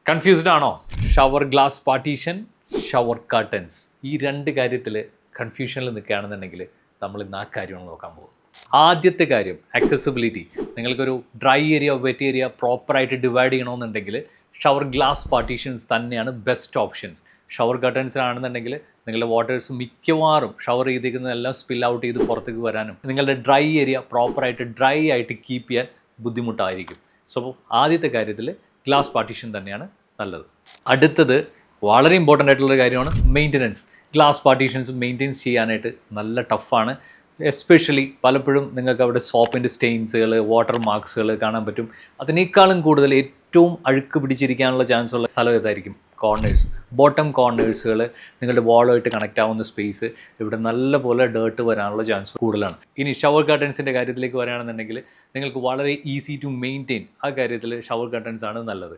Confused ആണോ? Shower glass partition, shower curtains, ഈ രണ്ട് കാര്യത്തിൽ കൺഫ്യൂഷനിൽ നിൽക്കുകയാണെന്നുണ്ടെങ്കിൽ നമ്മൾ ഇന്ന് ആ കാര്യമാണ് നോക്കാൻ പോകും. ആദ്യത്തെ കാര്യം ആക്സസിബിലിറ്റി. നിങ്ങൾക്കൊരു ഡ്രൈ ഏരിയ വെറ്റ് ഏരിയ പ്രോപ്പറായിട്ട് ഡിവൈഡ് ചെയ്യണമെന്നുണ്ടെങ്കിൽ ഷവർ ഗ്ലാസ് പാർട്ടീഷൻസ് തന്നെയാണ് ബെസ്റ്റ് ഓപ്ഷൻസ്. ഷവർ കർട്ടൻസിനാണെന്നുണ്ടെങ്കിൽ നിങ്ങളുടെ വാട്ടേഴ്സ് മിക്കവാറും ഷവർ ചെയ്തിരിക്കുന്നതെല്ലാം സ്പിൽ ഔട്ട് ചെയ്ത് പുറത്തേക്ക് വരാനും നിങ്ങളുടെ ഡ്രൈ ഏരിയ പ്രോപ്പറായിട്ട് ഡ്രൈ ആയിട്ട് കീപ്പ് ചെയ്യാൻ ബുദ്ധിമുട്ടായിരിക്കും. സോ ആദ്യത്തെ കാര്യത്തിൽ ഗ്ലാസ് പാർട്ടീഷൻ തന്നെയാണ് നല്ലത്. അടുത്തത് വളരെ ഇമ്പോർട്ടൻ്റ് ആയിട്ടുള്ളൊരു കാര്യമാണ് മെയിൻ്റനൻസ്. ഗ്ലാസ് പാർട്ടീഷൻസ് മെയിൻറ്റെയിൻസ് ചെയ്യാനായിട്ട് നല്ല ടഫാണ്. എസ്പെഷ്യലി പലപ്പോഴും നിങ്ങൾക്ക് അവിടെ സോപ്പിൻ്റെ സ്റ്റെയിൻസുകൾ, വാട്ടർ മാർക്സുകൾ കാണാൻ പറ്റും. അതിനേക്കാളും കൂടുതൽ ഏറ്റവും അഴുക്ക് പിടിച്ചിരിക്കാനുള്ള ചാൻസ് ഉള്ള സ്ഥലം ഏതായിരിക്കും? കോർണേഴ്സ്, ബോട്ടം കോർണേഴ്സുകൾ, നിങ്ങളുടെ വാളുമായിട്ട് കണക്റ്റ് ആവുന്ന സ്പേസ്, ഇവിടെ നല്ലപോലെ ഡേർട്ട് വരാനുള്ള ചാൻസ് കൂടുതലാണ്. ഇനി ഷവർ കർട്ടൻസിൻ്റെ കാര്യത്തിലേക്ക് വരികയാണെന്നുണ്ടെങ്കിൽ നിങ്ങൾക്ക് വളരെ ഈസി ടു മെയിൻറ്റെയിൻ. ആ കാര്യത്തിൽ ഷവർ കർട്ടൻസ് ആണ് നല്ലത്.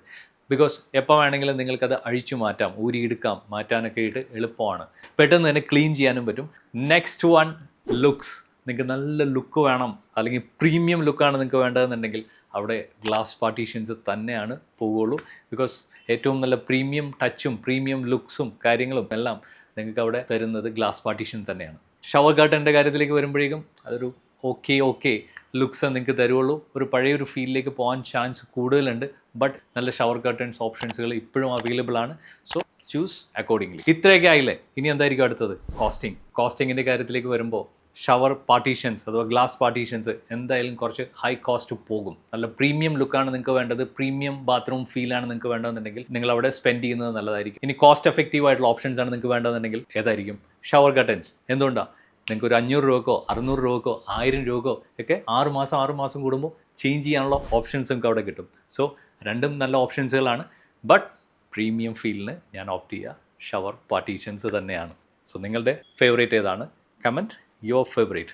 ബിക്കോസ് എപ്പോൾ വേണമെങ്കിലും നിങ്ങൾക്കത് അഴിച്ചു മാറ്റാം, ഊരിയെടുക്കാം, മാറ്റാനൊക്കെ ആയിട്ട് എളുപ്പമാണ്. പെട്ടെന്ന് തന്നെ ക്ലീൻ ചെയ്യാനും പറ്റും. Next one, looks. നിങ്ങൾക്ക് നല്ല ലുക്ക് വേണം, അല്ലെങ്കിൽ പ്രീമിയം ലുക്കാണ് നിങ്ങൾക്ക് വേണ്ടതെന്നുണ്ടെങ്കിൽ അവിടെ ഗ്ലാസ് പാർട്ടീഷൻസ് തന്നെയാണ് പോവുകയുള്ളൂ. ബിക്കോസ് ഏറ്റവും നല്ല പ്രീമിയം ടച്ചും പ്രീമിയം ലുക്സും കാര്യങ്ങളും എല്ലാം നിങ്ങൾക്ക് അവിടെ തരുന്നത് ഗ്ലാസ് പാർട്ടീഷൻ തന്നെയാണ്. ഷവർ കർട്ടൻ്റെ കാര്യത്തിലേക്ക് വരുമ്പോഴേക്കും അതൊരു ഓക്കെ ലുക്സ് നിങ്ങൾക്ക് തരുള്ളൂ. ഒരു പഴയൊരു ഫീലിലേക്ക് പോകാൻ ചാൻസ് കൂടുതലുണ്ട്. ബട്ട് നല്ല ഷവർ കർട്ടൻസ് ഓപ്ഷൻസുകൾ ഇപ്പോഴും അവൈലബിൾ ആണ്. So choose accordingly. ഇത്രയൊക്കെ ആയില്ലേ, ഇനി എന്തായിരിക്കും അടുത്തത്? കോസ്റ്റിങ്ങിൻ്റെ കാര്യത്തിലേക്ക് വരുമ്പോൾ ഷവർ പാർട്ടീഷൻസ് അഥവാ ഗ്ലാസ് പാർട്ടീഷൻസ് എന്തായാലും കുറച്ച് ഹൈ കോസ്റ്റ് പോകും. നല്ല പ്രീമിയം ലുക്കാണ് നിങ്ങൾക്ക് വേണ്ടത്, പ്രീമിയം ബാത്റൂം ഫീലാണ് നിങ്ങൾക്ക് വേണ്ടതെന്നുണ്ടെങ്കിൽ നിങ്ങൾ അവിടെ സ്പെൻഡ് ചെയ്യുന്നത് നല്ലതായിരിക്കും. ഇനി കോസ്റ്റ് എഫക്റ്റീവ് ആയിട്ടുള്ള ഓപ്ഷൻസ് ആണ് നിങ്ങൾക്ക് വേണ്ടതെന്നുണ്ടെങ്കിൽ ഏതായിരിക്കും? Shower curtains. എന്തുകൊണ്ടാണ്? നിങ്ങൾക്ക് ഒരു 500 രൂപക്കോ 600 രൂപക്കോ 1000 രൂപക്കോ ഒക്കെ 6 മാസം കൂടുമ്പോൾ ചേഞ്ച് ചെയ്യാനുള്ള ഓപ്ഷൻസ് നിങ്ങൾക്ക് അവിടെ കിട്ടും. സോ രണ്ടും നല്ല ഓപ്ഷൻസുകളാണ്. ബട്ട് പ്രീമിയം ഫീലിന് ഞാൻ ഓപ്റ്റ് ചെയ്യുക ഷവർ പാർട്ടീഷൻസ് തന്നെയാണ്. സോ നിങ്ങളുടെ ഫേവറേറ്റ് ഏതാണ്? Comment your favourite.